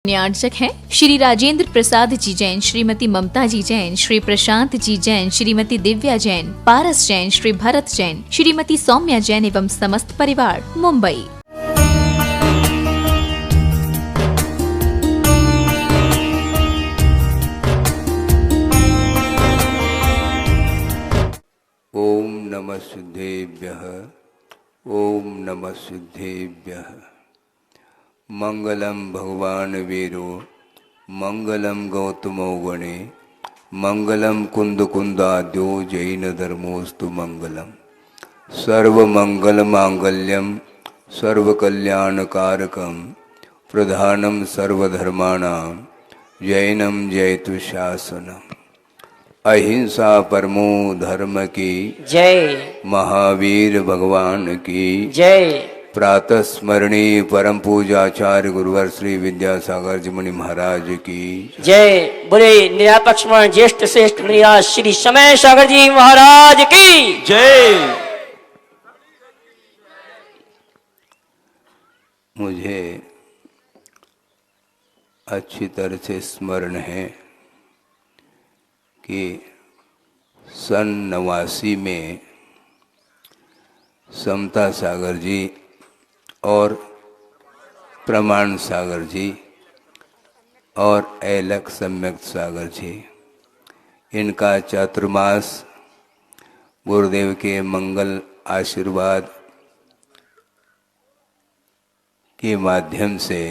पुण्यार्चक हैं श्री राजेंद्र प्रसाद जी जैन, श्रीमती ममता जी जैन, श्री प्रशांत जी जैन, श्रीमती दिव्या जैन, पारस जैन, श्री भरत जैन, श्रीमती सौम्या जैन एवं समस्त परिवार, मुंबई। ओम नमः सिद्धेभ्यः, ओम नमः सिद्धेभ्यः। मंगलम भगवान वीरो, मंगलम गौतमो गणे, मंगलम कुंद कुंदाद्यो जैन धर्मोस्तु मंगलम। सर्वमंगल मांगल्यम सर्वकल्याणकारकम प्रधानम सर्वधर्माणां जैनम जयतु शासनम। अहिंसा परमो धर्म की जय, महावीर भगवान की जय। प्रातः स्मरणीय परम पूजाचार्य गुरुवर श्री विद्यासागर जी मुनि महाराज की जय। बोले निरापक्ष ज्येष्ठ श्रेष्ठ मुनिराज श्री समय सागर जी महाराज की जय। मुझे अच्छी तरह से स्मरण है कि सन 89 में समता सागर जी और प्रमाण सागर जी और ऐलक सम्यक सागर जी, इनका चातुर्मास गुरुदेव के मंगल आशीर्वाद के माध्यम से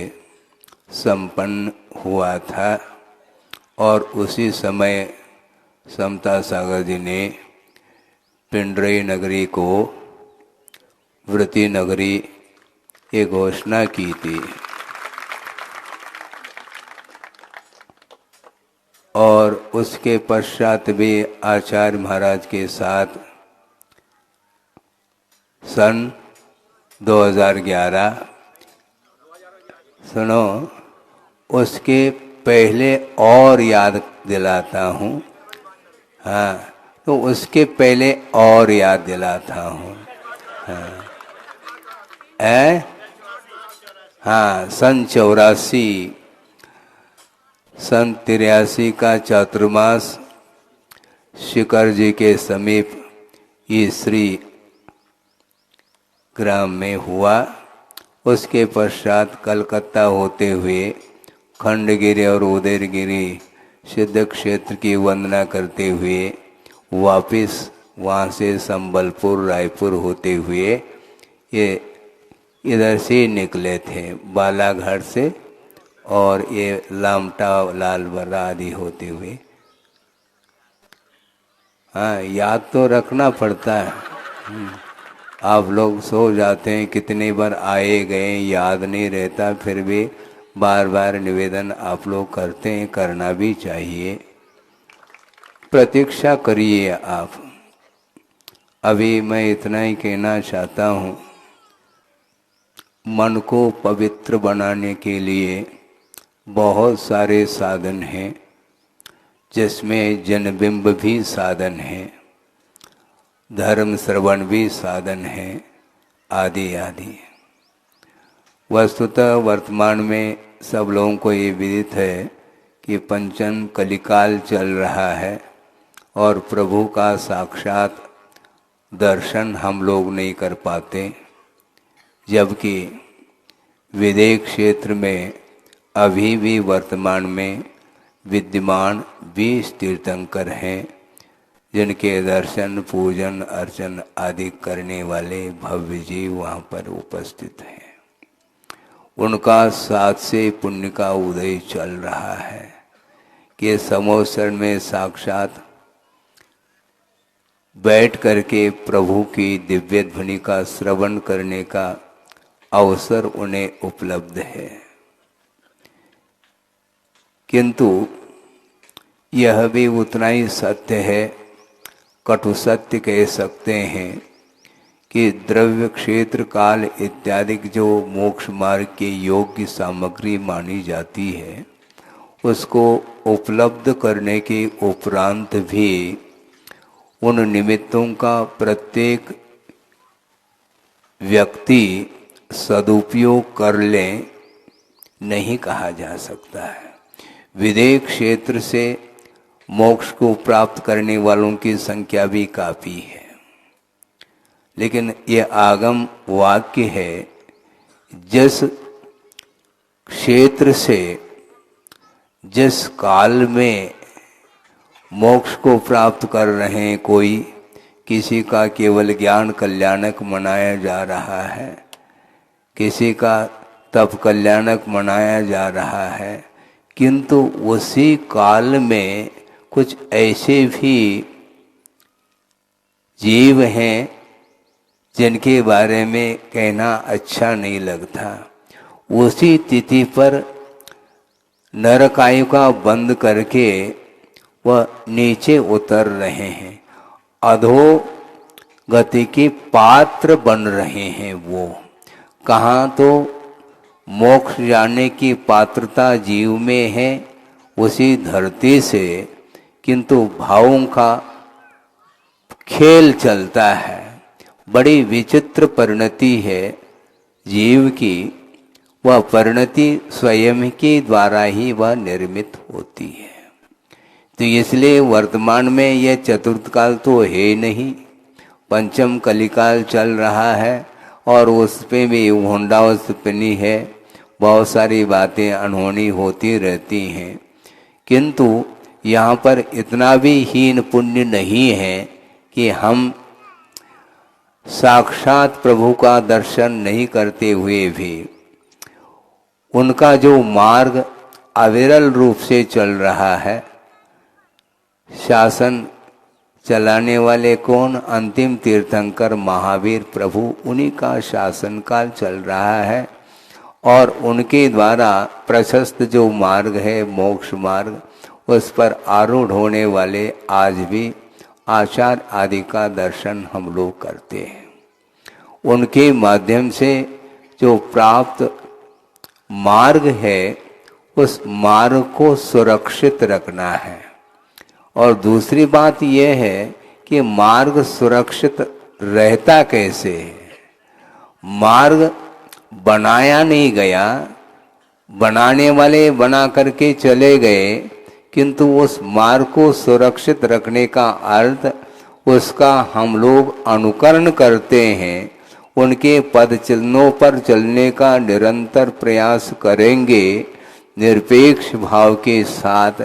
संपन्न हुआ था। और उसी समय समता सागर जी ने पिंडरी नगरी को व्रती नगरी ये घोषणा की थी। और उसके पश्चात भी आचार्य महाराज के साथ सन 2011 सुनो, उसके पहले और याद दिलाता हूँ। हाँ, तो उसके पहले और याद दिलाता हूँ। हाँ, सन 84 सन 83 का चातुर्मास शिखर जी के समीप ईश्री ग्राम में हुआ। उसके पश्चात कलकत्ता होते हुए खंडगिरी और उदयगिरी सिद्ध क्षेत्र की वंदना करते हुए वापिस वहाँ से संबलपुर रायपुर होते हुए ये इधर से निकले थे, बालाघाट से, और ये लामटा लालबर्रा आदि होते हुए। हाँ, याद तो रखना पड़ता है। आप लोग सो जाते हैं, कितनी बार आए गए याद नहीं रहता, फिर भी बार बार निवेदन आप लोग करते हैं, करना भी चाहिए। प्रतीक्षा करिए आप। अभी मैं इतना ही कहना चाहता हूँ, मन को पवित्र बनाने के लिए बहुत सारे साधन हैं, जिसमें जनबिंब भी साधन है, धर्म श्रवण भी साधन है, आदि आदि। वस्तुतः वर्तमान में सब लोगों को ये विदित है कि पंचम कलिकाल चल रहा है और प्रभु का साक्षात दर्शन हम लोग नहीं कर पाते। जबकि विदेश क्षेत्र में अभी भी वर्तमान में विद्यमान 20 तीर्थंकर हैं, जिनके दर्शन पूजन अर्चन आदि करने वाले भव्य जी वहाँ पर उपस्थित हैं। उनका साथ से पुण्य का उदय चल रहा है कि समोसर में साक्षात बैठ करके प्रभु की दिव्य ध्वनि का श्रवण करने का अवसर उन्हें उपलब्ध है। किंतु यह भी उतना ही सत्य है, कटु सत्य कह सकते हैं, कि द्रव्य क्षेत्र काल इत्यादि जो मोक्ष मार्ग के योग्य सामग्री मानी जाती है, उसको उपलब्ध करने के उपरांत भी उन निमित्तों का प्रत्येक व्यक्ति सदुपयोग कर लें, नहीं कहा जा सकता है। विदेह क्षेत्र से मोक्ष को प्राप्त करने वालों की संख्या भी काफ़ी है, लेकिन ये आगम वाक्य है, जिस क्षेत्र से जिस काल में मोक्ष को प्राप्त कर रहे हैं, कोई किसी का केवल ज्ञान कल्याणक मनाया जा रहा है, किसी का तप कल्याणक मनाया जा रहा है, किंतु उसी काल में कुछ ऐसे भी जीव हैं जिनके बारे में कहना अच्छा नहीं लगता। उसी तिथि पर नरकायिका बंद करके वह नीचे उतर रहे हैं, अधोगति के पात्र बन रहे हैं। वो कहाँ तो मोक्ष जाने की पात्रता जीव में है उसी धरती से, किंतु भावों का खेल चलता है। बड़ी विचित्र परिणति है जीव की, वह परिणति स्वयं के द्वारा ही वह निर्मित होती है। तो इसलिए वर्तमान में यह चतुर्थ काल तो है नहीं, पंचम कलिकाल चल रहा है और उस पे भी होंडावस्तपनी है, बहुत सारी बातें अनहोनी होती रहती हैं। किंतु यहाँ पर इतना भी हीन पुण्य नहीं है कि हम साक्षात प्रभु का दर्शन नहीं करते हुए भी उनका जो मार्ग अविरल रूप से चल रहा है, शासन चलाने वाले कौन? अंतिम तीर्थंकर महावीर प्रभु, उन्हीं का शासन काल चल रहा है और उनके द्वारा प्रशस्त जो मार्ग है मोक्ष मार्ग, उस पर आरूढ़ होने वाले आज भी आचार्य आदि का दर्शन हम लोग करते हैं। उनके माध्यम से जो प्राप्त मार्ग है उस मार्ग को सुरक्षित रखना है। और दूसरी बात यह है कि मार्ग सुरक्षित रहता कैसे है? मार्ग बनाया नहीं गया, बनाने वाले बना करके चले गए, किंतु उस मार्ग को सुरक्षित रखने का अर्थ उसका हम लोग अनुकरण करते हैं, उनके पद चिन्हों पर चलने का निरंतर प्रयास करेंगे, निरपेक्ष भाव के साथ,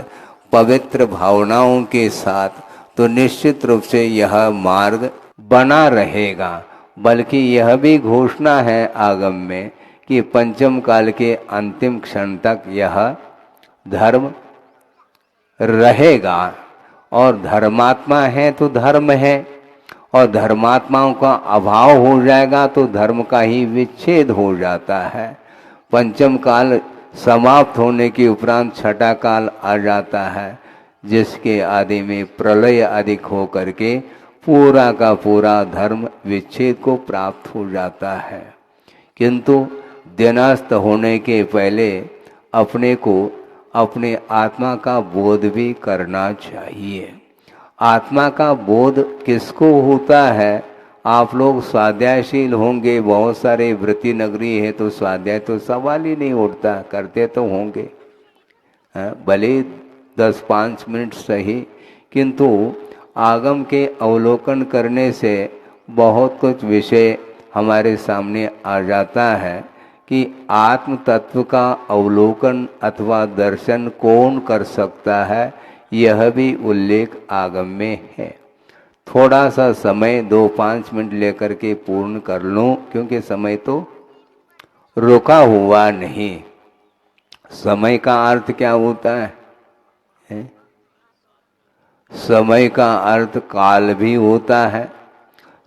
पवित्र भावनाओं के साथ, तो निश्चित रूप से यह मार्ग बना रहेगा। बल्कि यह भी घोषणा है आगम में कि पंचम काल के अंतिम क्षण तक यह धर्म रहेगा। और धर्मात्मा है तो धर्म है, और धर्मात्माओं का अभाव हो जाएगा तो धर्म का ही विच्छेद हो जाता है। पंचम काल समाप्त होने के उपरांत छठा काल आ जाता है, जिसके आदि में प्रलय अधिक हो करके पूरा का पूरा धर्म विच्छेद को प्राप्त हो जाता है। किंतु दिनास्त होने के पहले अपने को अपने आत्मा का बोध भी करना चाहिए। आत्मा का बोध किसको होता है? आप लोग स्वाध्यायशील होंगे, बहुत सारे वृत्ति नगरी है तो स्वाध्याय तो सवाल ही नहीं उठता, करते तो होंगे भले 10-5 मिनट सही, किंतु आगम के अवलोकन करने से बहुत कुछ विषय हमारे सामने आ जाता है कि आत्म तत्व का अवलोकन अथवा दर्शन कौन कर सकता है, यह भी उल्लेख आगम में है। थोड़ा सा समय 2-5 मिनट लेकर के पूर्ण कर लूं, क्योंकि समय तो रुका हुआ नहीं। समय का अर्थ क्या होता है? समय का अर्थ काल भी होता है,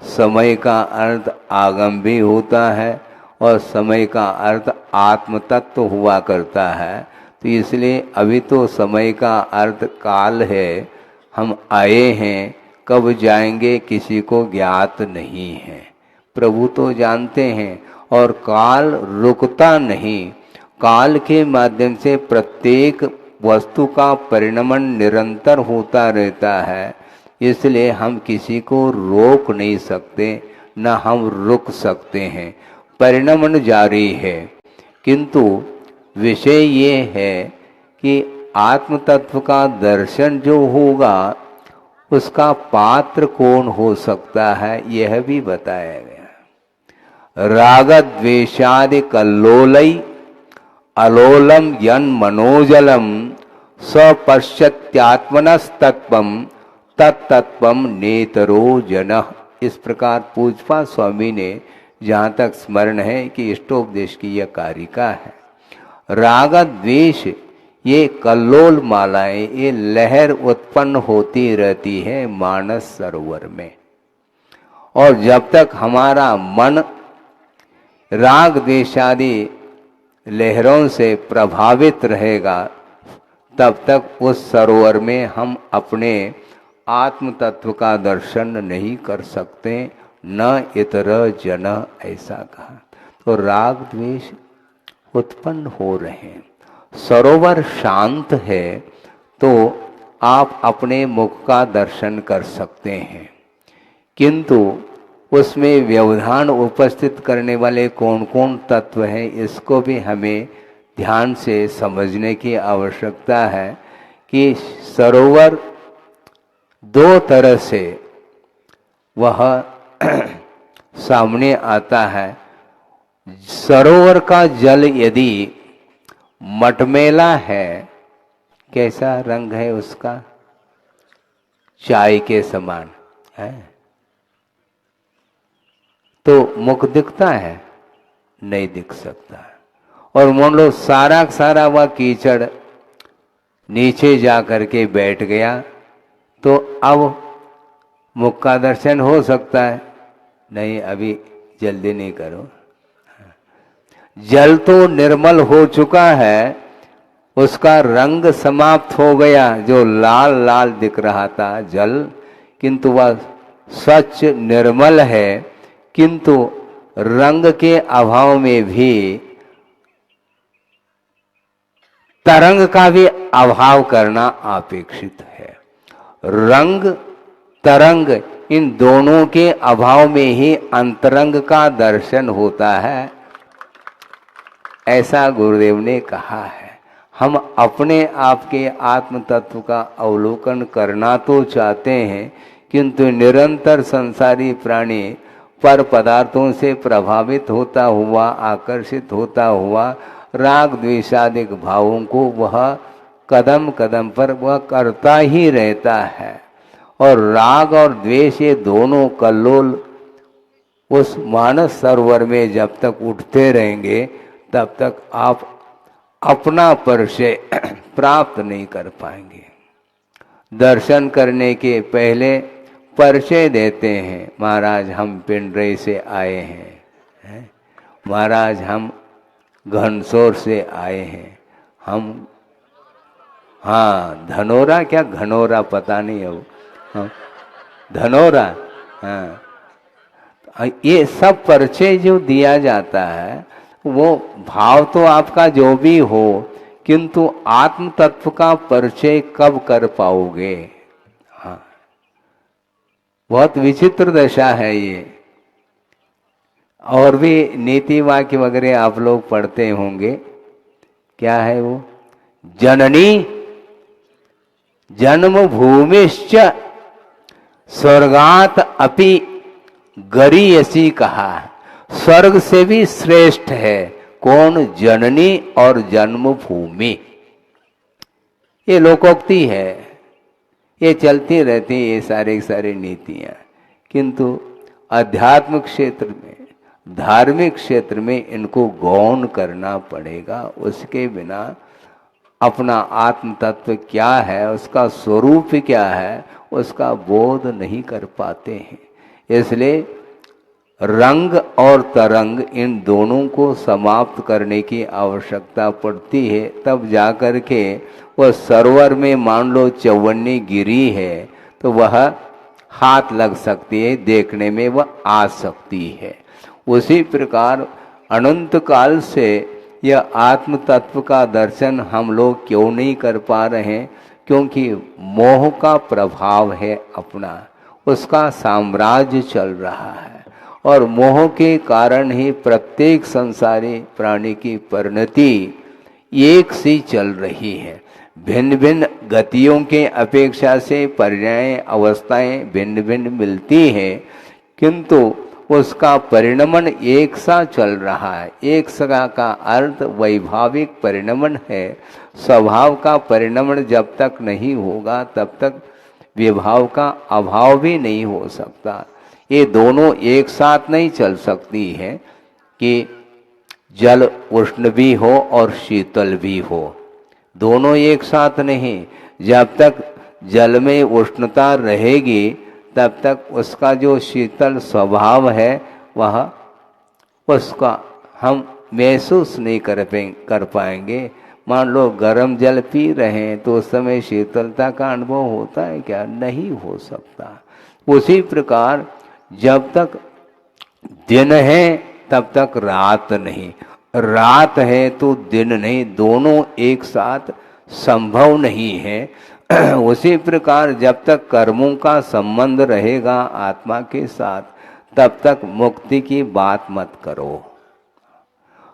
समय का अर्थ आगम भी होता है, और समय का अर्थ आत्म तत्व हुआ करता है। तो इसलिए अभी तो समय का अर्थ काल है। हम आए हैं, कब जाएंगे किसी को ज्ञात नहीं है, प्रभु तो जानते हैं। और काल रुकता नहीं, काल के माध्यम से प्रत्येक वस्तु का परिणमन निरंतर होता रहता है। इसलिए हम किसी को रोक नहीं सकते, न हम रुक सकते हैं। परिणमन जारी है, किंतु विषय ये है कि आत्म तत्व का दर्शन जो होगा उसका पात्र कौन हो सकता है, यह भी बताया गया। राग द्वेषादि कल्लोलई अलोलम यन मनोजलम स्वपश्यत्यात्मनस्तत्वम तत्तत्वम नेतरो जनः। इस प्रकार पूजपा स्वामी ने जहाँ तक स्मरण है कि इष्टोपदेश की यह कारिका है। राग द्वेष ये कल्लोल मालाएं, ये लहर उत्पन्न होती रहती है मानस सरोवर में, और जब तक हमारा मन राग द्वेषादि लहरों से प्रभावित रहेगा तब तक उस सरोवर में हम अपने आत्म तत्व का दर्शन नहीं कर सकते, न इतर जन, ऐसा कहा। तो राग द्वेष उत्पन्न हो रहे हैं, सरोवर शांत है तो आप अपने मुख का दर्शन कर सकते हैं, किंतु उसमें व्यवधान उपस्थित करने वाले कौन कौन तत्व हैं इसको भी हमें ध्यान से समझने की आवश्यकता है कि सरोवर दो तरह से वह सामने आता है। सरोवर का जल यदि मटमैला है, कैसा रंग है उसका, चाय के समान है, तो मुख दिखता है, नहीं दिख सकता। और मान लो सारा सारा वह कीचड़ नीचे जा करके बैठ गया तो अब मुख का दर्शन हो सकता है, नहीं, अभी जल्दी नहीं करो। जल तो निर्मल हो चुका है, उसका रंग समाप्त हो गया, जो लाल लाल दिख रहा था जल, किंतु वह स्वच्छ निर्मल है, किंतु रंग के अभाव में भी तरंग का भी अभाव करना अपेक्षित है। रंग तरंग इन दोनों के अभाव में ही अंतरंग का दर्शन होता है, ऐसा गुरुदेव ने कहा है। हम अपने आप के आत्म तत्व का अवलोकन करना तो चाहते हैं, किंतु निरंतर संसारी प्राणी पर पदार्थों से प्रभावित होता हुआ, आकर्षित होता हुआ राग द्वेषादिक भावों को वह कदम कदम पर वह करता ही रहता है। और राग और द्वेष ये दोनों कल्लोल उस मानस सरोवर में जब तक उठते रहेंगे तब तक आप अपना परिचय प्राप्त नहीं कर पाएंगे। दर्शन करने के पहले परिचय देते हैं, महाराज हम पिंडरे से आए हैं, महाराज हम घनसोर से आए हैं, हम, हाँ धनोरा, क्या घनोरा पता नहीं है वो, हाँ, धनोरा, हाँ, ये सब परिचय जो दिया जाता है वो भाव तो आपका जो भी हो, किंतु आत्म तत्व का परिचय कब कर पाओगे। हाँ, बहुत विचित्र दशा है ये। और भी नीति वाक्य वगैरह आप लोग पढ़ते होंगे, क्या है वो, जननी जन्म भूमिश्च स्वर्गात अपि गरीयसी कहा। स्वर्ग से भी श्रेष्ठ है कौन, जननी और जन्मभूमि। ये लोकोक्ति है, ये चलती रहती है ये सारी नीतियां, किंतु अध्यात्म क्षेत्र में, धार्मिक क्षेत्र में इनको गौण करना पड़ेगा। उसके बिना अपना आत्म तत्व क्या है, उसका स्वरूप क्या है, उसका बोध नहीं कर पाते हैं। इसलिए रंग और तरंग इन दोनों को समाप्त करने की आवश्यकता पड़ती है, तब जाकर के वह सरोवर में मान लो चौवन्नी गिरी है तो वह हाथ लग सकती है, देखने में वह आ सकती है। उसी प्रकार अनंत काल से यह आत्म तत्व का दर्शन हम लोग क्यों नहीं कर पा रहे हैं, क्योंकि मोह का प्रभाव है अपना, उसका साम्राज्य चल रहा है। और मोह के कारण ही प्रत्येक संसारी प्राणी की परिणति एक सी चल रही है। भिन्न भिन्न गतियों के अपेक्षा से पर्याय अवस्थाएं भिन्न भिन्न मिलती हैं, किंतु उसका परिणमन एक सा चल रहा है। एक सा का अर्थ वैभाविक परिणमन है। स्वभाव का परिणमन जब तक नहीं होगा तब तक विभाव का अभाव भी नहीं हो सकता। ये दोनों एक साथ नहीं चल सकती है कि जल उष्ण भी हो और शीतल भी हो, दोनों एक साथ नहीं। जब तक जल में उष्णता रहेगी तब तक उसका जो शीतल स्वभाव है वह उसका हम महसूस नहीं कर पाएंगे। मान लो गर्म जल पी रहे हैं तो उस समय शीतलता का अनुभव होता है क्या? नहीं हो सकता। उसी प्रकार जब तक दिन है तब तक रात नहीं, रात है तो दिन नहीं, दोनों एक साथ संभव नहीं है। उसी प्रकार जब तक कर्मों का संबंध रहेगा आत्मा के साथ तब तक मुक्ति की बात मत करो।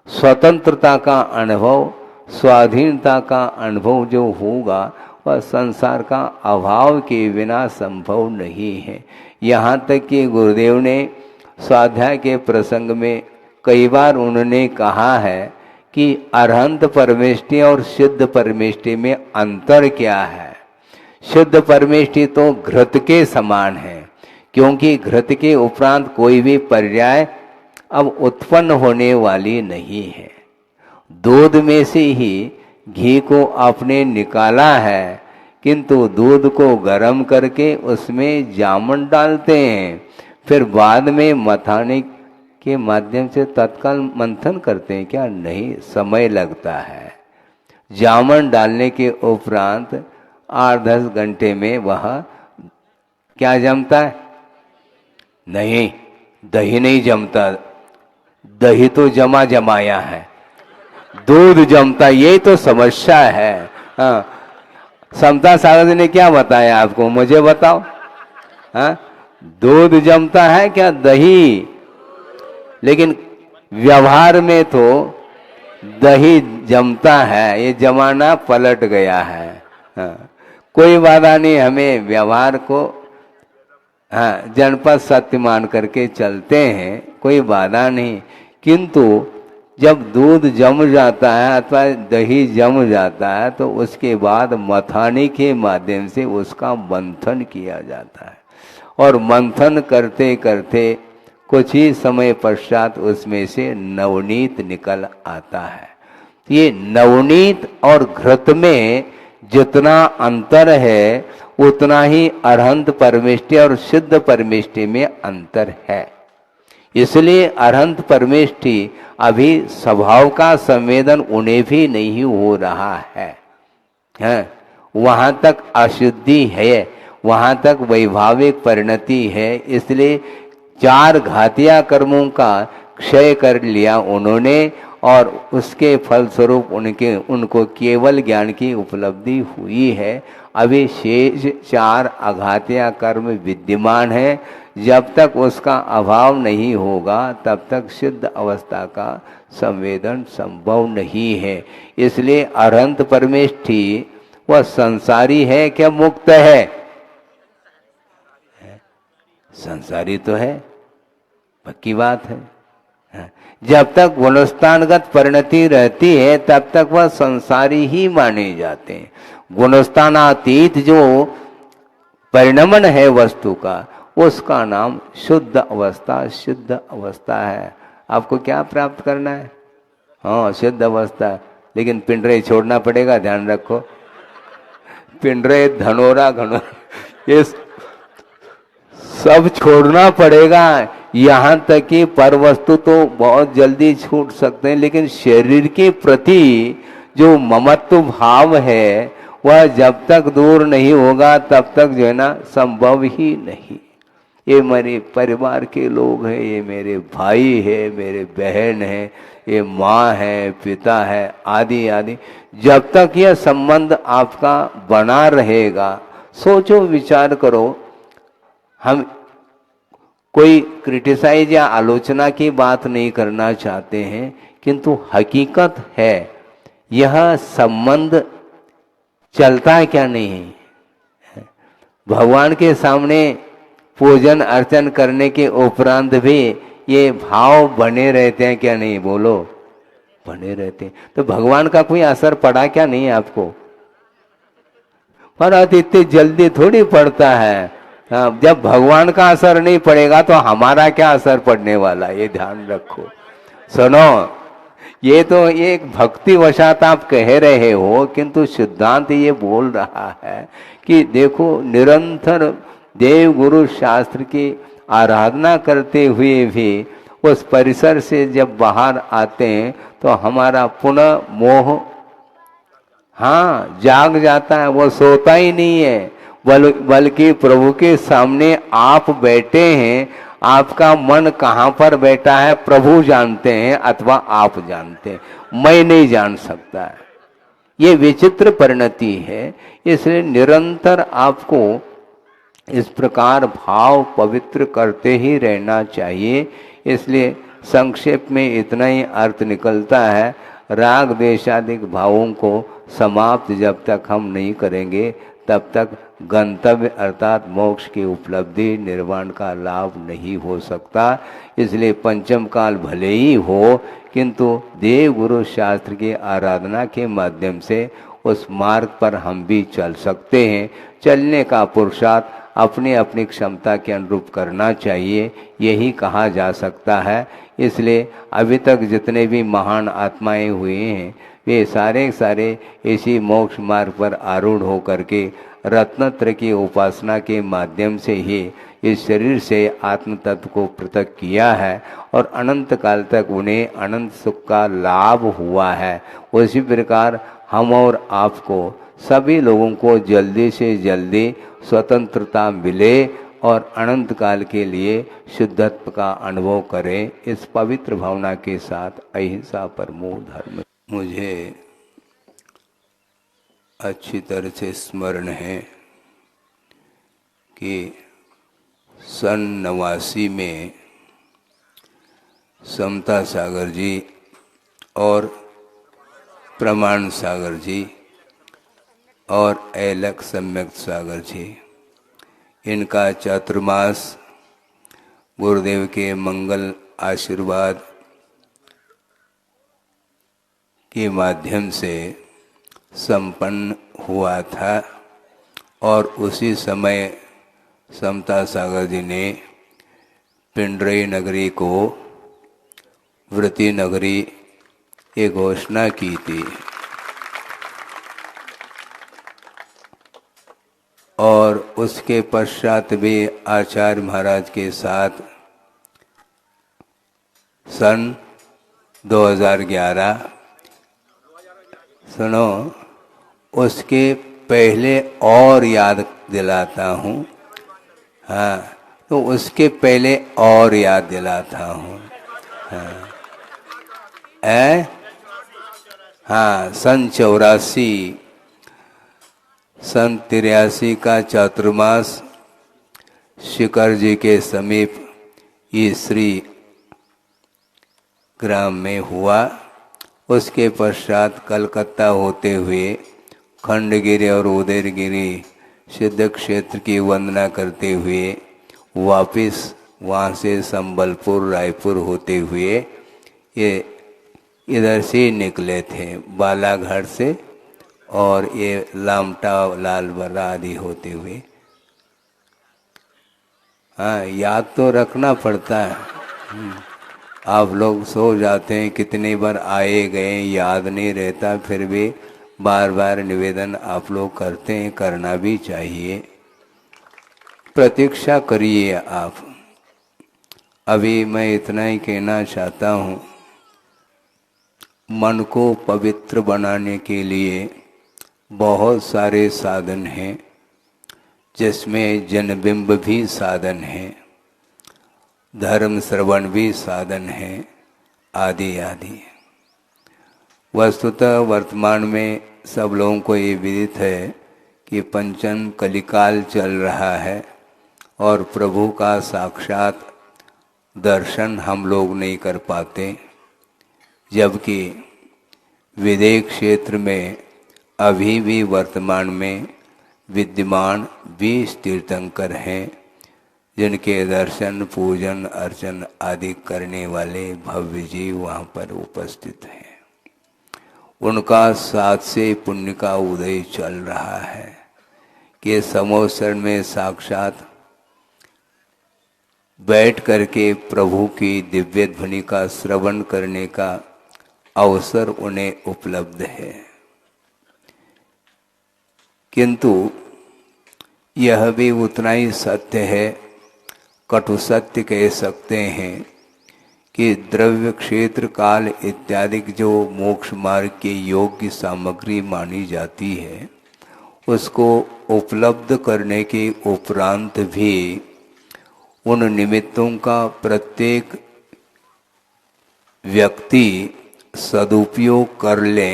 स्वतंत्रता का अनुभव, स्वाधीनता का अनुभव जो होगा वह संसार का अभाव के बिना संभव नहीं है। यहाँ तक कि गुरुदेव ने स्वाध्याय के प्रसंग में कई बार उन्होंने कहा है कि अरहंत परमेष्टि और सिद्ध परमेष्टि में अंतर क्या है। शुद्ध परमेष्टि तो घृत के समान है, क्योंकि घृत के उपरांत कोई भी पर्याय अब उत्पन्न होने वाली नहीं है। दूध में से ही घी को आपने निकाला है, किंतु दूध को गर्म करके उसमें जामुन डालते हैं, फिर बाद में मथाने के माध्यम से तत्काल मंथन करते हैं क्या? नहीं, समय लगता है। जामुन डालने के उपरांत 8-10 घंटे में वह क्या जमता है? नहीं, दही नहीं जमता। दही तो जमा जमाया है, दूध जमता, ये तो समस्या है। हाँ, समता सागर जी ने क्या बताया आपको? मुझे बताओ। हाँ, दूध जमता है क्या? दही। लेकिन व्यवहार में तो दही जमता है, ये जमाना पलट गया है। हाँ, कोई बाधा नहीं, हमें व्यवहार को हाँ जनपद सत्य मान करके चलते हैं, कोई बाधा नहीं। किंतु जब दूध जम जाता है अथवा दही जम जाता है तो उसके बाद मथाने के माध्यम से उसका मंथन किया जाता है, और मंथन करते करते कुछ ही समय पश्चात उसमें से नवनीत निकल आता है। ये नवनीत और घृत में जितना अंतर है उतना ही अरहंत परमेष्टि और सिद्ध परमेष्टि में अंतर है। इसलिए अरहंत परमेष्टि अभी स्वभाव का संवेदन उन्हें भी नहीं हो रहा है। वहाँ तक अशुद्धि है, वहाँ तक वैभाविक परिणति है। इसलिए 4 घातिया कर्मों का क्षय कर लिया उन्होंने, और उसके फलस्वरूप उनको केवल ज्ञान की उपलब्धि हुई है। अभी शेष 4 अघातिया कर्म विद्यमान है। जब तक उसका अभाव नहीं होगा तब तक सिद्ध अवस्था का संवेदन संभव नहीं है। इसलिए अरहंत परमेष्टि वह संसारी है क्या मुक्त है? संसारी तो है, पक्की बात है। जब तक गुणस्थानगत परिणति रहती है तब तक वह संसारी ही माने जाते हैं। गुणस्थानातीत जो परिणमन है वस्तु का, उसका नाम शुद्ध अवस्था, सिद्ध अवस्था है। आपको क्या प्राप्त करना है? हाँ, सिद्ध अवस्था। लेकिन पिंडरे छोड़ना पड़ेगा, ध्यान रखो। पिंडरे, धनोरा, घनोरा, ये सब छोड़ना पड़ेगा। यहाँ तक कि पर वस्तु तो बहुत जल्दी छूट सकते हैं, लेकिन शरीर के प्रति जो ममत्व भाव है वह जब तक दूर नहीं होगा तब तक जो है ना संभव ही नहीं। ये मेरे परिवार के लोग हैं, ये मेरे भाई है, मेरे बहन है, ये माँ है, पिता है, आदि आदि। जब तक यह संबंध आपका बना रहेगा, सोचो, विचार करो। हम कोई क्रिटिसाइज या आलोचना की बात नहीं करना चाहते हैं, किंतु हकीकत है यह संबंध चलता है क्या नहीं है। भगवान के सामने पूजन अर्चन करने के उपरांत भी ये भाव बने रहते हैं क्या नहीं, बोलो, बने रहते हैं। तो भगवान का कोई असर पड़ा क्या नहीं आपको? पर इतनी जल्दी थोड़ी पड़ता है। जब भगवान का असर नहीं पड़ेगा तो हमारा क्या असर पड़ने वाला, ये ध्यान रखो। सुनो, ये तो एक भक्ति वशात आप कह रहे हो, किंतु सिद्धांत ये बोल रहा है कि देखो निरंतर देव गुरु शास्त्र की आराधना करते हुए भी उस परिसर से जब बाहर आते हैं तो हमारा पुनः मोह जाग जाता है, वो सोता ही नहीं है, बल्कि प्रभु के सामने आप बैठे हैं, आपका मन कहाँ पर बैठा है प्रभु जानते हैं अथवा आप जानते हैं, मैं नहीं जान सकता है। ये विचित्र परिणति है। इसलिए निरंतर आपको इस प्रकार भाव पवित्र करते ही रहना चाहिए। इसलिए संक्षेप में इतना ही अर्थ निकलता है, राग देशादिक भावों को समाप्त जब तक हम नहीं करेंगे तब तक गंतव्य अर्थात मोक्ष की उपलब्धि निर्वाण का लाभ नहीं हो सकता। इसलिए पंचम काल भले ही हो, किंतु देव गुरु शास्त्र की आराधना के माध्यम से उस मार्ग पर हम भी चल सकते हैं। चलने का पुरुषार्थ अपनी अपनी क्षमता के अनुरूप करना चाहिए, यही कहा जा सकता है। इसलिए अभी तक जितने भी महान आत्माएं हुए हैं वे सारे इसी मोक्ष मार्ग पर आरूढ़ होकर के रत्नत्र की उपासना के माध्यम से ही इस शरीर से आत्म तत्व को पृथक किया है और अनंत काल तक उन्हें अनंत सुख का लाभ हुआ है। उसी प्रकार हम और आपको सभी लोगों को जल्दी से जल्दी स्वतंत्रता मिले और अनंत काल के लिए शुद्धत्व का अनुभव करें। इस पवित्र भावना के साथ अहिंसा परमो धर्म। मुझे अच्छी तरह से स्मरण है कि सन 89 में समता सागर जी और प्रमाण सागर जी और ऐलक सम्यक सागर जी, इनका चातुर्मास गुरुदेव के मंगल आशीर्वाद के माध्यम से संपन्न हुआ था और उसी समय समता सागर जी ने पिंडरी नगरी को वृत्ति नगरी ये घोषणा की थी और उसके पश्चात भी आचार्य महाराज के साथ सन 2011 सुनो, उसके पहले और याद दिलाता हूँ। तो उसके पहले और याद दिलाता हूँ। सन 84 सन 83 का चातुर्मास शिखर जी के समीप ईश्री ग्राम में हुआ। उसके पश्चात कलकत्ता होते हुए खंडगिरी और उदयगिरी सिद्ध क्षेत्र की वंदना करते हुए वापिस वहाँ से संबलपुर रायपुर होते हुए ये इधर से निकले थे, बालाघाट से, और ये लामटा लालबर्रा आदि होते हुए। याद तो रखना पड़ता है। आप लोग सो जाते हैं, कितनी बार आए गए याद नहीं रहता, फिर भी बार बार निवेदन आप लोग करते हैं, करना भी चाहिए। प्रतीक्षा करिए आप। अभी मैं इतना ही कहना चाहता हूँ, मन को पवित्र बनाने के लिए बहुत सारे साधन हैं, जिसमें जनबिंब भी साधन है, धर्म श्रवण भी साधन है, आदि आदि। वस्तुतः वर्तमान में सब लोगों को ये विदित है कि पंचम कलिकाल चल रहा है और प्रभु का साक्षात दर्शन हम लोग नहीं कर पाते, जबकि विदेह क्षेत्र में अभी भी वर्तमान में विद्यमान 20 तीर्थंकर हैं, जिनके दर्शन पूजन अर्चन आदि करने वाले भव्य जीव वहाँ पर उपस्थित हैं। उनका साथ से पुण्य का उदय चल रहा है कि समोत्सर में साक्षात बैठ करके प्रभु की दिव्य ध्वनि का श्रवण करने का अवसर उन्हें उपलब्ध है। किंतु यह भी उतना ही सत्य है, कटु सत्य कह सकते हैं, कि द्रव्य क्षेत्र काल इत्यादि जो मोक्ष मार्ग के योग्य सामग्री मानी जाती है, उसको उपलब्ध करने के उपरांत भी उन निमित्तों का प्रत्येक व्यक्ति सदुपयोग कर ले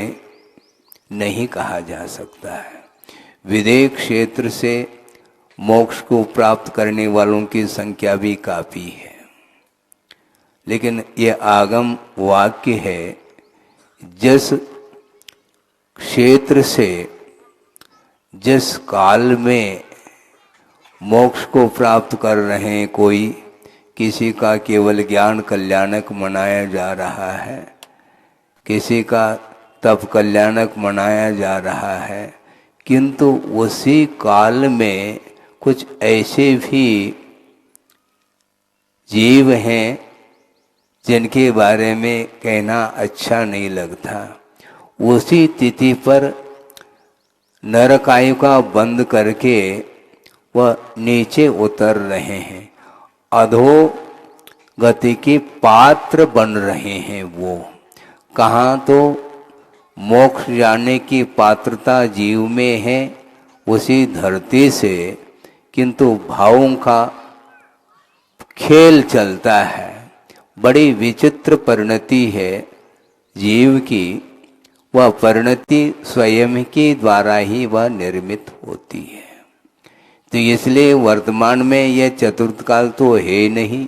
नहीं कहा जा सकता है। विदेह क्षेत्र से मोक्ष को प्राप्त करने वालों की संख्या भी काफ़ी है, लेकिन ये आगम वाक्य है, जिस क्षेत्र से जिस काल में मोक्ष को प्राप्त कर रहे हैं, कोई किसी का केवल ज्ञान कल्याणक मनाया जा रहा है, किसी का तप कल्याणक मनाया जा रहा है, किंतु उसी काल में कुछ ऐसे भी जीव हैं जिनके बारे में कहना अच्छा नहीं लगता। उसी तिथि पर नरकायु का बंद करके वह नीचे उतर रहे हैं, अधोगति के पात्र बन रहे हैं। वो कहाँ तो मोक्ष जाने की पात्रता जीव में है उसी धरती से, किंतु भावों का खेल चलता है। बड़ी विचित्र परिणति है जीव की, वह परिणति स्वयं के द्वारा ही वह निर्मित होती है। तो इसलिए वर्तमान में यह चतुर्थ काल तो है नहीं,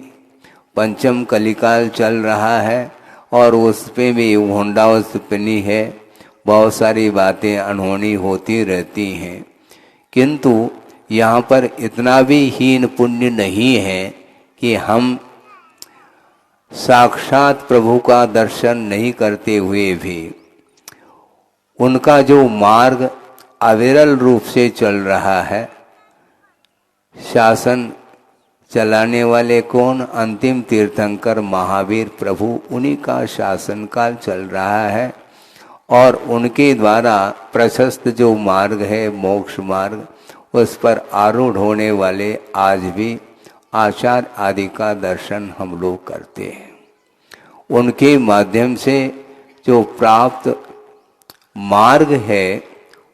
पंचम कलिकाल चल रहा है और उस पे भी होंडावस्तपनी है, बहुत सारी बातें अनहोनी होती रहती हैं। किंतु यहाँ पर इतना भी हीन पुण्य नहीं है कि हम साक्षात प्रभु का दर्शन नहीं करते हुए भी उनका जो मार्ग अविरल रूप से चल रहा है, शासन चलाने वाले कौन? अंतिम तीर्थंकर महावीर प्रभु, उन्हीं का शासन काल चल रहा है और उनके द्वारा प्रशस्त जो मार्ग है मोक्ष मार्ग, उस पर आरूढ़ होने वाले आज भी आचार्य आदि का दर्शन हम लोग करते हैं। उनके माध्यम से जो प्राप्त मार्ग है,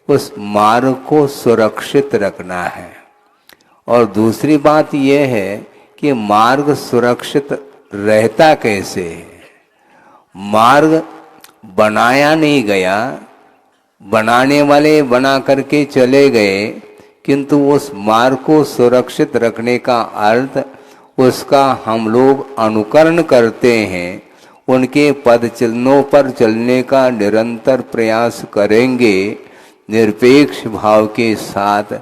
उस मार्ग को सुरक्षित रखना है। और दूसरी बात यह है कि मार्ग सुरक्षित रहता कैसे है? मार्ग बनाया नहीं गया, बनाने वाले बना करके चले गए, किंतु उस मार्ग को सुरक्षित रखने का अर्थ उसका हम लोग अनुकरण करते हैं, उनके पद चिन्हों पर चलने का निरंतर प्रयास करेंगे, निरपेक्ष भाव के साथ,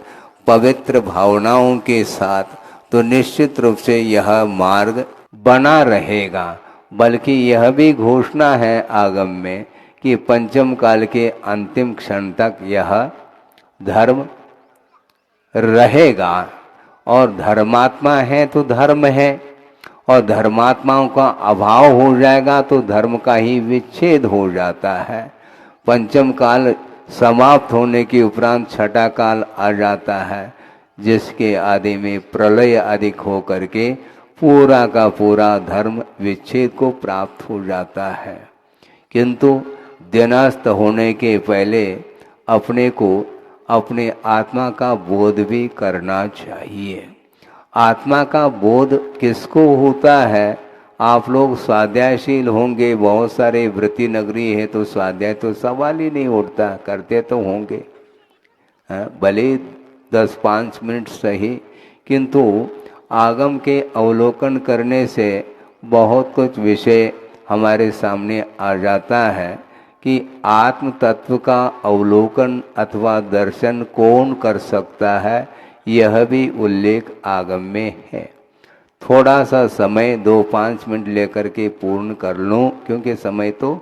पवित्र भावनाओं के साथ, तो निश्चित रूप से यह मार्ग बना रहेगा। बल्कि यह भी घोषणा है आगम में कि पंचम काल के अंतिम क्षण तक यह धर्म रहेगा। और धर्मात्मा है तो धर्म है, और धर्मात्माओं का अभाव हो जाएगा तो धर्म का ही विच्छेद हो जाता है। पंचम काल समाप्त होने के उपरांत छठा काल आ जाता है, जिसके आदि में प्रलय अधिक हो करके पूरा का पूरा धर्म विच्छेद को प्राप्त हो जाता है। किंतु दिनास्त होने के पहले अपने को अपने आत्मा का बोध भी करना चाहिए। आत्मा का बोध किसको होता है? आप लोग स्वाध्यायशील होंगे, बहुत सारे वृत्ति नगरी है तो स्वाध्याय तो सवाल ही नहीं उठता, करते तो होंगे भले 10-5 मिनट सही, किंतु आगम के अवलोकन करने से बहुत कुछ विषय हमारे सामने आ जाता है कि आत्म तत्व का अवलोकन अथवा दर्शन कौन कर सकता है, यह भी उल्लेख आगम में है। थोड़ा सा समय 2-5 मिनट लेकर के पूर्ण कर लूं, क्योंकि समय तो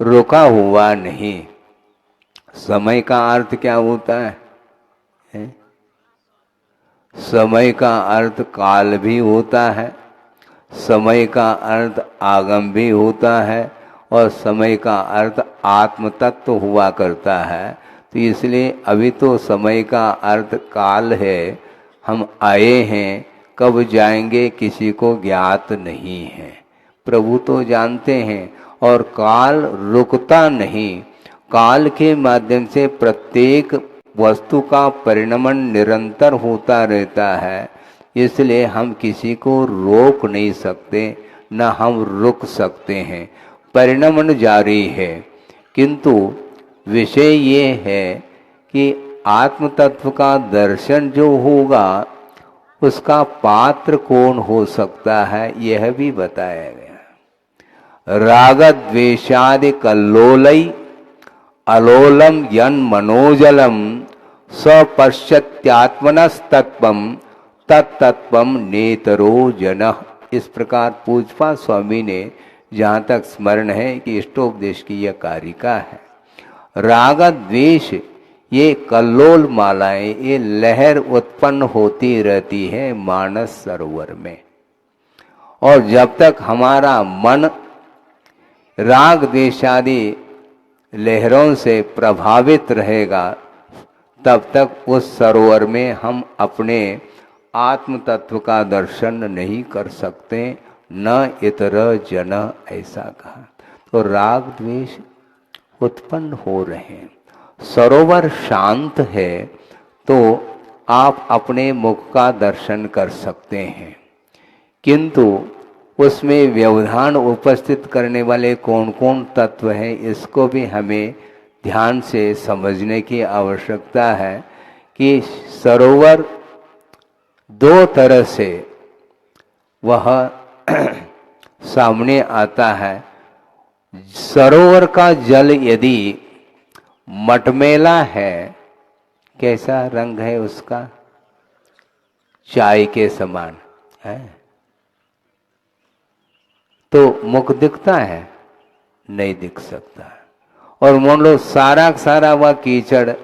रुका हुआ नहीं। समय का अर्थ क्या होता है? समय का अर्थ काल भी होता है, समय का अर्थ आगम भी होता है, और समय का अर्थ आत्म तत्व हुआ करता है। तो इसलिए अभी तो समय का अर्थ काल है। हम आए हैं, कब जाएंगे किसी को ज्ञात नहीं है, प्रभु तो जानते हैं। और काल रुकता नहीं, काल के माध्यम से प्रत्येक वस्तु का परिणमन निरंतर होता रहता है। इसलिए हम किसी को रोक नहीं सकते, न हम रुक सकते हैं। परिणमन जारी है, किंतु विषय ये है कि आत्म तत्व का दर्शन जो होगा उसका पात्र कौन हो सकता है, यह भी बताया गया। राग द्वेषादि कल्लोलई अलोलम यन मनोजलम सपश्यत्यात्मनस्तत्वम तत्तत्वम नेतरो जनः। इस प्रकार पूजपा स्वामी ने, जहाँ तक स्मरण है कि इष्टोपदेश की यह कारिका है, राग द्वेष ये कल्लोल मालाएं, ये लहर उत्पन्न होती रहती है मानस सरोवर में। और जब तक हमारा मन राग द्वेषादि लहरों से प्रभावित रहेगा, तब तक उस सरोवर में हम अपने आत्म तत्व का दर्शन नहीं कर सकते, न इतर जन, ऐसा कहा। तो राग द्वेष उत्पन्न हो रहे हैं। सरोवर शांत है तो आप अपने मुख का दर्शन कर सकते हैं, किंतु उसमें व्यवधान उपस्थित करने वाले कौन कौन तत्व हैं, इसको भी हमें ध्यान से समझने की आवश्यकता है। कि सरोवर दो तरह से वह सामने आता है। सरोवर का जल यदि मटमैला है, कैसा रंग है उसका? चाय के समान है, तो मुख दिखता है? नहीं दिख सकता। और मान लो सारा सारा वह कीचड़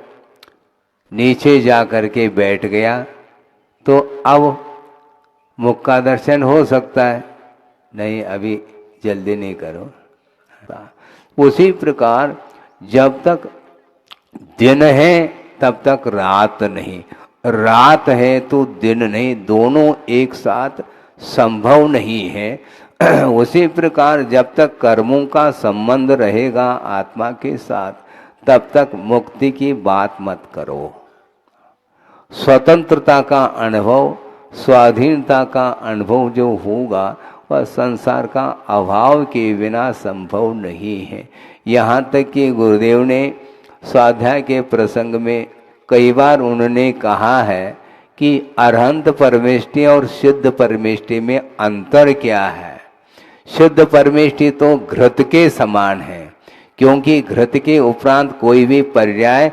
नीचे जा करके बैठ गया, तो अब मुख का दर्शन हो सकता है? नहीं, अभी जल्दी नहीं करो। उसी प्रकार जब तक दिन है तब तक रात नहीं, रात है तो दिन नहीं, दोनों एक साथ संभव नहीं है। उसी प्रकार जब तक कर्मों का संबंध रहेगा आत्मा के साथ, तब तक मुक्ति की बात मत करो। स्वतंत्रता का अनुभव, स्वाधीनता का अनुभव जो होगा वह संसार का अभाव के बिना संभव नहीं है। यहाँ तक कि गुरुदेव ने स्वाध्याय के प्रसंग में कई बार उन्होंने कहा है कि अरहंत परमेष्टि और सिद्ध परमेष्टि में अंतर क्या है। शुद्ध परमेष्टि तो घृत के समान है, क्योंकि घृत के उपरांत कोई भी पर्याय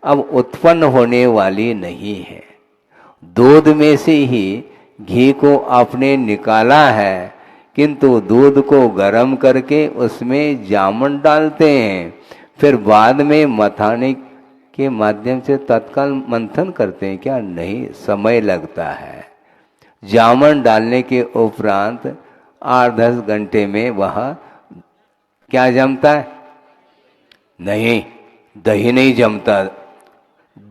अब उत्पन्न होने वाली नहीं है। दूध में से ही घी को आपने निकाला है, किंतु दूध को गर्म करके उसमें जामुन डालते हैं, फिर बाद में मथाने के माध्यम से तत्काल मंथन करते हैं क्या? नहीं, समय लगता है। जामुन डालने के उपरांत 8-10 घंटे में वह क्या जमता है? नहीं, दही नहीं जमता,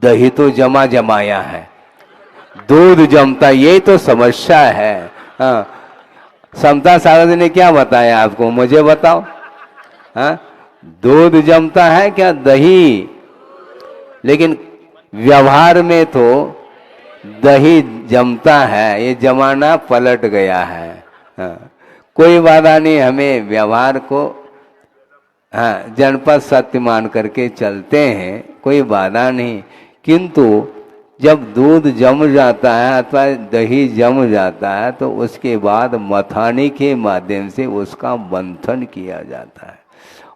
दही तो जमा जमाया है, दूध जमता, ये तो समस्या है। हाँ, समता सारद ने क्या बताया आपको, मुझे बताओ। हाँ, दूध जमता है क्या? दही। लेकिन व्यवहार में तो दही जमता है, ये जमाना पलट गया है। हाँ, कोई बाधा नहीं, हमें व्यवहार को हाँ जनपद सत्य मान करके चलते हैं, कोई बाधा नहीं। किंतु जब दूध जम जाता है अथवा दही जम जाता है, तो उसके बाद मथाने के माध्यम से उसका मंथन किया जाता है।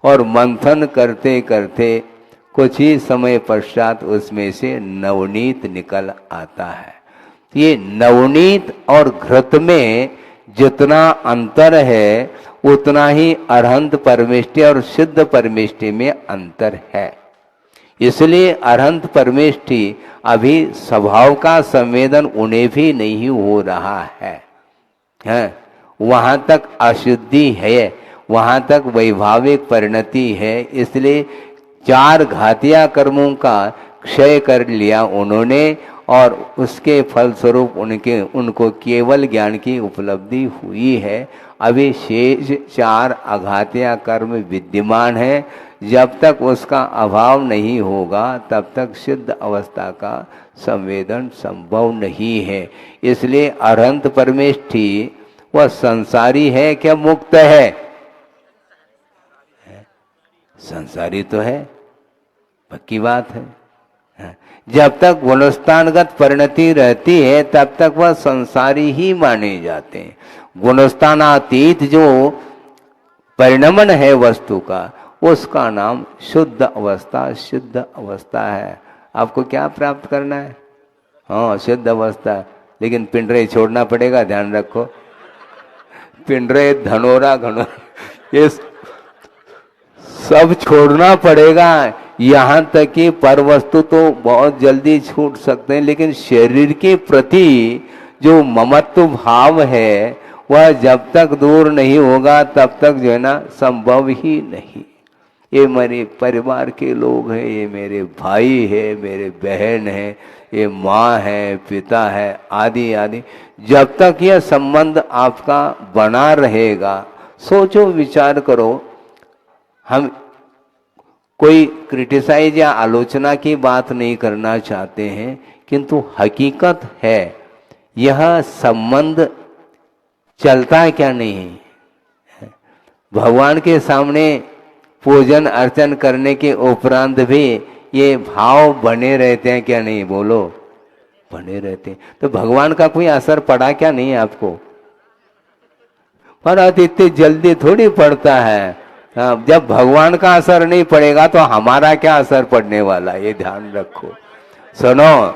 और मंथन करते करते कुछ ही समय पश्चात उसमें से नवनीत निकल आता है। ये नवनीत और घृत में जितना अंतर है उतना ही अरहंत परमेष्टि और सिद्ध परमेष्टि में अंतर है। इसलिए अरहंत परमेष्टि अभी स्वभाव का संवेदन उन्हें भी नहीं हो रहा है। वहाँ तक अशुद्धि है, वहाँ तक वैभाविक परिणति है। इसलिए 4 घातिया कर्मों का क्षय कर लिया उन्होंने और उसके फलस्वरूप उनको केवल ज्ञान की उपलब्धि हुई है। अभी शेष 4 अघातिया कर्म विद्यमान है। जब तक उसका अभाव नहीं होगा तब तक सिद्ध अवस्था का संवेदन संभव नहीं है। इसलिए अरहंत परमेष्ठि वह संसारी है क्या मुक्त है? संसारी तो है, पक्की बात है। जब तक गुणस्थानगत परिणति रहती है तब तक वह संसारी ही माने जाते हैं। गुणस्थानातीत जो परिणमन है वस्तु का, उसका नाम शुद्ध अवस्था, सिद्ध अवस्था है। आपको क्या प्राप्त करना है? हाँ, सिद्ध अवस्था। लेकिन पिंडरे छोड़ना पड़ेगा, ध्यान रखो। पिंडरे, धनोरा, घनोरा, ये सब छोड़ना पड़ेगा। यहाँ तक कि पर वस्तु तो बहुत जल्दी छूट सकते हैं, लेकिन शरीर के प्रति जो ममत्व भाव है वह जब तक दूर नहीं होगा तब तक जो है ना संभव ही नहीं। ये मेरे परिवार के लोग हैं, ये मेरे भाई है, मेरे बहन है, ये माँ है, पिता है, आदि आदि। जब तक यह संबंध आपका बना रहेगा, सोचो, विचार करो। हम कोई क्रिटिसाइज या आलोचना की बात नहीं करना चाहते हैं, किंतु हकीकत है यह संबंध चलता क्या नहीं है। भगवान के सामने पूजन अर्चन करने के उपरांत भी ये भाव बने रहते हैं क्या नहीं? बोलो, बने रहते हैं। तो भगवान का कोई असर पड़ा क्या नहीं आपको? पर इतनी जल्दी थोड़ी पड़ता है। जब भगवान का असर नहीं पड़ेगा तो हमारा क्या असर पड़ने वाला, ये ध्यान रखो। सुनो,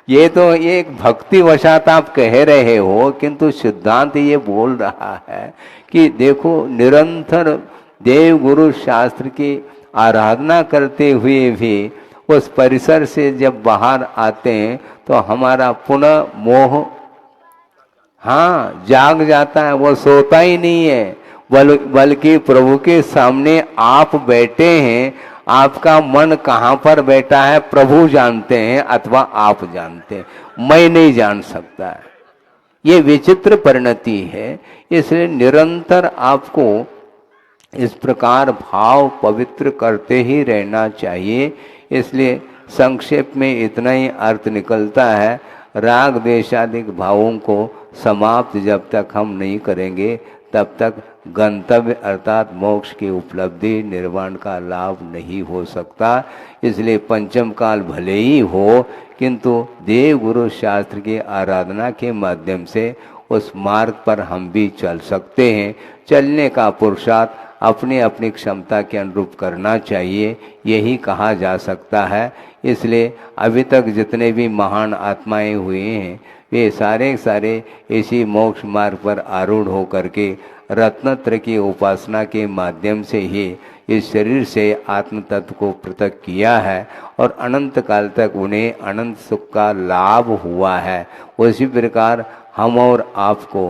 ये तो एक भक्ति वशात आप कह रहे हो, किंतु सिद्धांत ये बोल रहा है कि देखो, निरंतर देव गुरु शास्त्र की आराधना करते हुए भी उस परिसर से जब बाहर आते हैं तो हमारा पुनः मोह जाग जाता है। वो सोता ही नहीं है, बल्कि प्रभु के सामने आप बैठे हैं। आपका मन कहाँ पर बैठा है प्रभु जानते हैं अथवा आप जानते हैं, मैं नहीं जान सकता है। ये विचित्र परिणति है। इसलिए निरंतर आपको इस प्रकार भाव पवित्र करते ही रहना चाहिए। इसलिए संक्षेप में इतना ही अर्थ निकलता है, राग द्वेषादिक भावों को समाप्त जब तक हम नहीं करेंगे तब तक गंतव्य अर्थात मोक्ष की उपलब्धि, निर्वाण का लाभ नहीं हो सकता। इसलिए पंचम काल भले ही हो, किंतु देव गुरु शास्त्र की आराधना के माध्यम से उस मार्ग पर हम भी चल सकते हैं। चलने का पुरुषार्थ अपनी अपनी क्षमता के अनुरूप करना चाहिए, यही कहा जा सकता है। इसलिए अभी तक जितने भी महान आत्माएं हुए हैं वे सारे इसी मोक्ष मार्ग पर आरूढ़ होकर के रत्नत्र की उपासना के माध्यम से ही इस शरीर से आत्म तत्व को पृथक किया है और अनंत काल तक उन्हें अनंत सुख का लाभ हुआ है। उसी प्रकार हम और आपको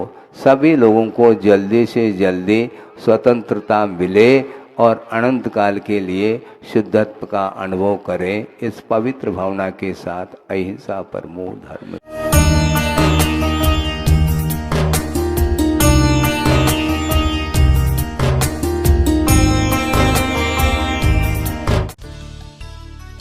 सभी लोगों को जल्दी से जल्दी स्वतंत्रता मिले और अनंत काल के लिए शुद्धत्व का अनुभव करें। इस पवित्र भावना के साथ अहिंसा परमो धर्म।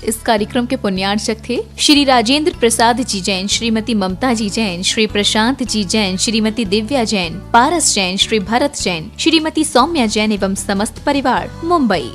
इस कार्यक्रम के पुण्यार्चक थे श्री राजेंद्र प्रसाद जी जैन, श्रीमती ममता जी जैन, श्री प्रशांत जी जैन, श्रीमती दिव्या जैन, पारस जैन, श्री भरत जैन, श्रीमती सौम्या जैन एवं समस्त परिवार, मुंबई।